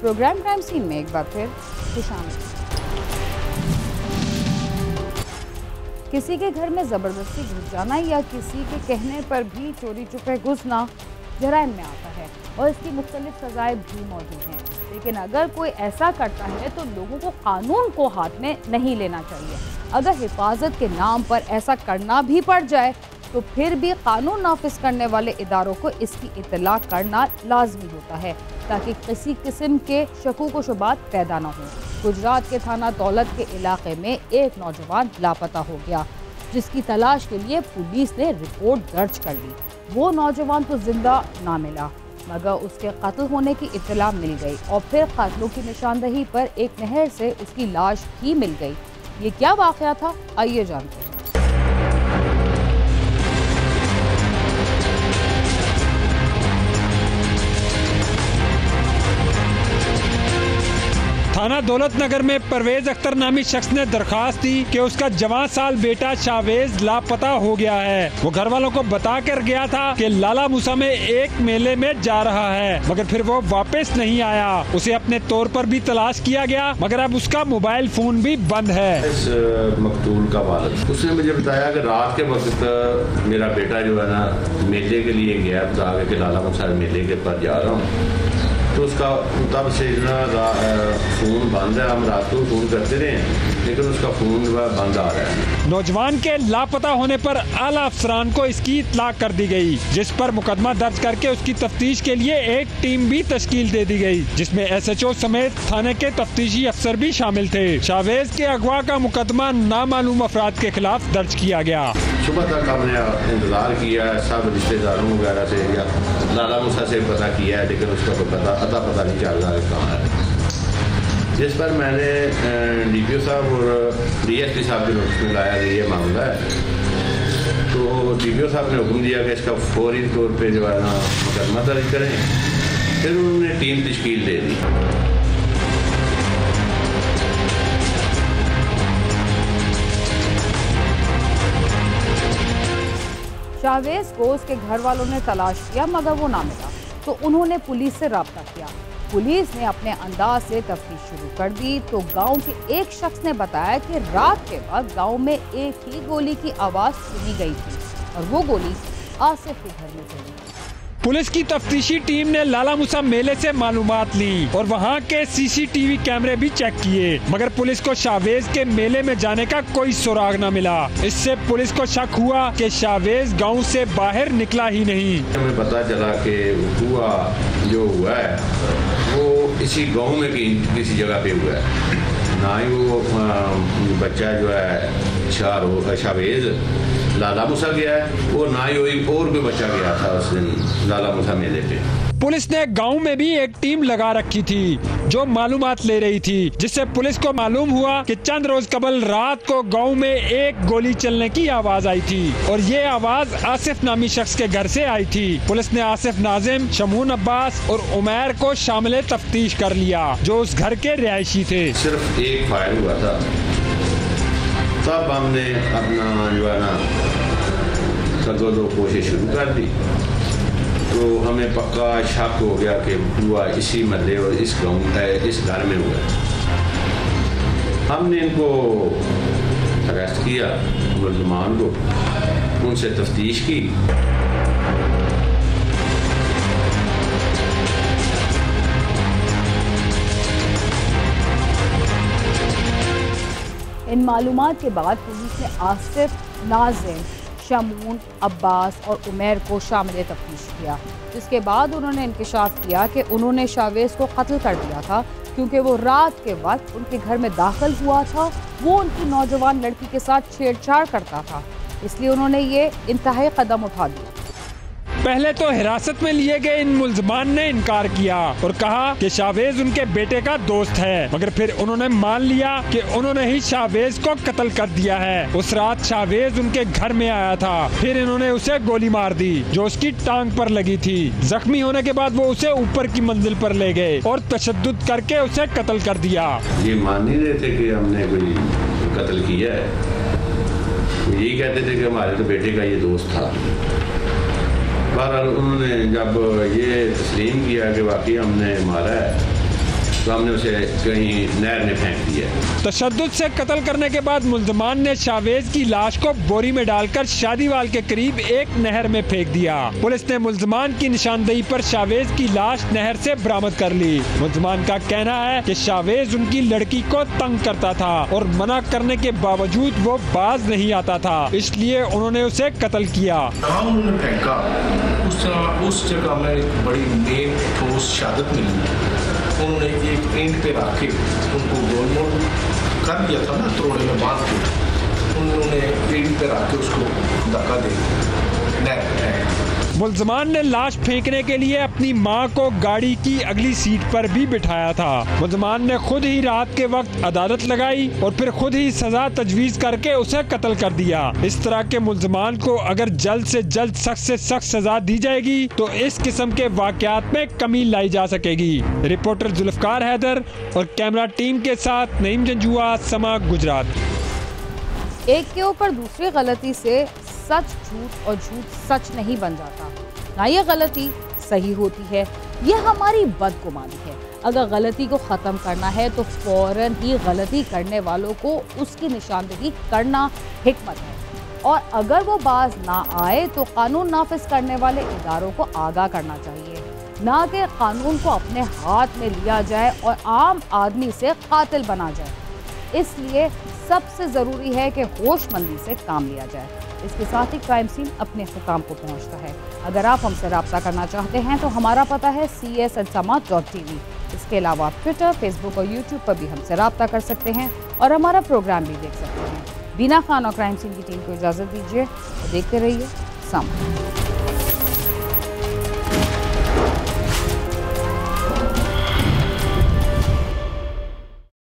Programme crime scene में एक बार फिर खुशामद। किसी के घर में ज़बरदस्ती घुस जाना या किसी के कहने पर भी चोरी छुपे घुसना जराइम में आता है और इसकी मुख्तलिफ सजाएं भी मौजूद हैं। लेकिन अगर कोई ऐसा करता है तो लोगों को कानून को हाथ में नहीं लेना चाहिए। अगर हिफाजत के नाम पर ऐसा करना भी पड़ जाए तो फिर भी कानून नाफिज करने वाले इदारों को इसकी इत्तला करना लाजमी होता है ताकि किसी किस्म के शकूक व शुबात पैदा ना हो। गुजरात के थाना दौलत के इलाके में एक नौजवान लापता हो गया, जिसकी तलाश के लिए पुलिस ने रिपोर्ट दर्ज कर ली। वो नौजवान तो जिंदा ना मिला मगर उसके कत्ल होने की इत्तला मिल गई और फिर कातिलों की निशानदही पर एक नहर से उसकी लाश भी मिल गई। ये क्या वाक़या था, आइए जानते हैं। थाना दौलत नगर में परवेज अख्तर नामी शख्स ने दरखास्त दी कि उसका जवान साल बेटा शावेज लापता हो गया है। वो घर वालों को बता कर गया था कि लाला मूसा में एक मेले में जा रहा है, मगर फिर वो वापस नहीं आया। उसे अपने तौर पर भी तलाश किया गया मगर अब उसका मोबाइल फोन भी बंद है। इस मकतूल का वालिद उसने मुझे बताया कि रात के वक्त मेरा बेटा जो है ना मेले के लिए गया, बता के लाला मूसा मेले के पर जा रहा हूँ, तो उसका तब से ना फ़ोन बंद है। हम रात को फ़ोन करते रहे लेकिन उसका फ़ोन बंद आ रहा है। नौजवान के लापता होने पर आला अफसरान को इसकी इत्तला कर दी गई, जिस पर मुकदमा दर्ज करके उसकी तफ्तीश के लिए एक टीम भी तश्कील दे दी गई, जिसमें SHO समेत थाने के तफ्तीशी अफसर भी शामिल थे। शावेज के अगवा का मुकदमा नामालूम अफराद के खिलाफ दर्ज किया गया। सुबह तक हमने इंतज़ार किया, सब रिश्तेदारों वगैरह से या लाला मूसा से पता किया है, लेकिन उसका तो पता नहीं चल रहा है कहाँ है। जिस पर मैंने DPO साहब और DSP साहब के नोटिस में लाया कि ये मामला है, तो DPO साहब ने हुक्म दिया कि इसका फौरी तौर पे जो है ना मुकदमा दर्ज करें। फिर उन्होंने टीम तश्कील दे दी। शावेज को उसके घर वालों ने तलाश किया मगर वो ना मिला, तो उन्होंने पुलिस से रब्ता किया। पुलिस ने अपने अंदाज से तफ्तीश शुरू कर दी तो गांव के एक शख्स ने बताया कि रात के वक्त गांव में एक ही गोली की आवाज़ सुनी गई थी और वो गोली आसिफ के घर में चली। पुलिस की तफ्तीशी टीम ने लाला मूसा मेले से मालूमात ली और वहां के CCTV कैमरे भी चेक किए, मगर पुलिस को शावेज के मेले में जाने का कोई सुराग न मिला। इससे पुलिस को शक हुआ कि शावेज गांव से बाहर निकला ही नहीं। हमें पता चला कि हुआ जो हुआ है वो इसी गांव में किसी जगह पे हुआ है। ना ही वो बच्चा जो है शावेज लाला मूसा गया है और ना ही और कोई बच्चा गया था उस दिन लाला मूसा मेले पे। पुलिस ने गांव में भी एक टीम लगा रखी थी जो मालूमात ले रही थी, जिससे पुलिस को मालूम हुआ कि चंद रोज कबल रात को गांव में एक गोली चलने की आवाज आई थी और ये आवाज आसिफ नामी शख्स के घर से आई थी। पुलिस ने आसिफ नाजिम, शमून अब्बास और उमैर को शामिल तफ्तीश कर लिया जो उस घर के रिहायशी थे। सिर्फ एक फायर हुआ था, तब हमने अपना जो है ना कोशिश शुरू कर दी, तो हमें पक्का शक हो गया कि हुआ इसी महल्ले और इस गाँव इस घर में हुआ। हमने इनको अरेस्ट किया, मुलजमान को, उनसे तफ्तीश की। इन मालूमात के बाद पुलिस ने आसिफ, नाजिम, शमून, अब्बास और उमैर को शामिल तफ्तीश किया, जिसके बाद उन्होंने इंकशाफ किया कि उन्होंने शावेज को कत्ल कर दिया था क्योंकि वो रात के वक्त उनके घर में दाखिल हुआ था। वो उनकी नौजवान लड़की के साथ छेड़छाड़ करता था, इसलिए उन्होंने ये इंतहाई कदम उठा दिया। पहले तो हिरासत में लिए गए इन मुल्जमान ने इनकार किया और कहा कि शावेज उनके बेटे का दोस्त है, मगर फिर उन्होंने मान लिया कि उन्होंने ही शावेज को कत्ल कर दिया है। उस रात शावेज उनके घर में आया था, फिर इन्होंने उसे गोली मार दी जो उसकी टांग पर लगी थी। जख्मी होने के बाद वो उसे ऊपर की मंजिल पर ले गए और तशद्दुद करके उसे कत्ल कर दिया। ये मान नहीं रहे थे कि हमने कोई कत्ल किया है, यही कहते थे कि हमारे तो बेटे का ये दोस्त था। बहरहाल उन्होंने जब ये तस्लीम किया कि वाकई हमने मारा है, तो हमने उसे कहीं नहर में फेंक दिया। तशद्दुद से कत्ल करने के बाद मुल्ज़मान ने शावेज की लाश को बोरी में डालकर शादीवाल के करीब एक नहर में फेंक दिया। पुलिस ने मुल्ज़मान की निशानदेही पर शावेज की लाश नहर से बरामद कर ली। मुल्ज़मान का कहना है कि शावेज उनकी लड़की को तंग करता था और मना करने के बावजूद वो बाज नहीं आता था, इसलिए उन्होंने उसे कत्ल किया। उन्होंने फेंका, उस जगह में एक बड़ी नेक ठोस शहादत मिली। उन्होंने एक ईंट पे रख के उनको गोल मोल कर दिया था ना, तोड़े में बांध के उन्होंने ईंट पे रख के उसको धक्का दे दिया। मुल्ज़मान ने लाश फेंकने के लिए अपनी मां को गाड़ी की अगली सीट पर भी बिठाया था। मुल्ज़मान ने खुद ही रात के वक्त अदालत लगाई और फिर खुद ही सजा तजवीज़ करके उसे कत्ल कर दिया। इस तरह के मुल्ज़मान को अगर जल्द से जल्द सख्त से सख्त सजा दी जाएगी तो इस किस्म के वाक़यात में कमी लाई जा सकेगी। रिपोर्टर जुल्फ़कार हैदर और कैमरा टीम के साथ नईम जंजुआ, समा, गुजरात। एक के ऊपर दूसरी गलती से सच झूठ और झूठ सच नहीं बन जाता, ना ये गलती सही होती है। ये हमारी बदगुमानी है। अगर गलती को ख़त्म करना है तो फौरन ही गलती करने वालों को उसकी निशानदेही करना हिकमत है, और अगर वो बाज ना आए तो कानून नाफिज करने वाले इदारों को आगाह करना चाहिए, ना कि कानून को अपने हाथ में लिया जाए और आम आदमी से कातिल बना जाए। इसलिए सबसे ज़रूरी है कि होशमंदी से काम लिया जाए। इसके साथ ही क्राइम सीन अपने ख़ुताम को पहुंचता है। अगर आप हमसे रब्ता करना चाहते हैं तो हमारा पता है cs@sama.tv। इसके अलावा आप ट्विटर, फेसबुक और यूट्यूब पर भी हमसे रब्ता कर सकते हैं और हमारा प्रोग्राम भी देख सकते हैं। बीना खान और क्राइम सीन की टीम को इजाज़त दीजिए और देखते रहिए समा।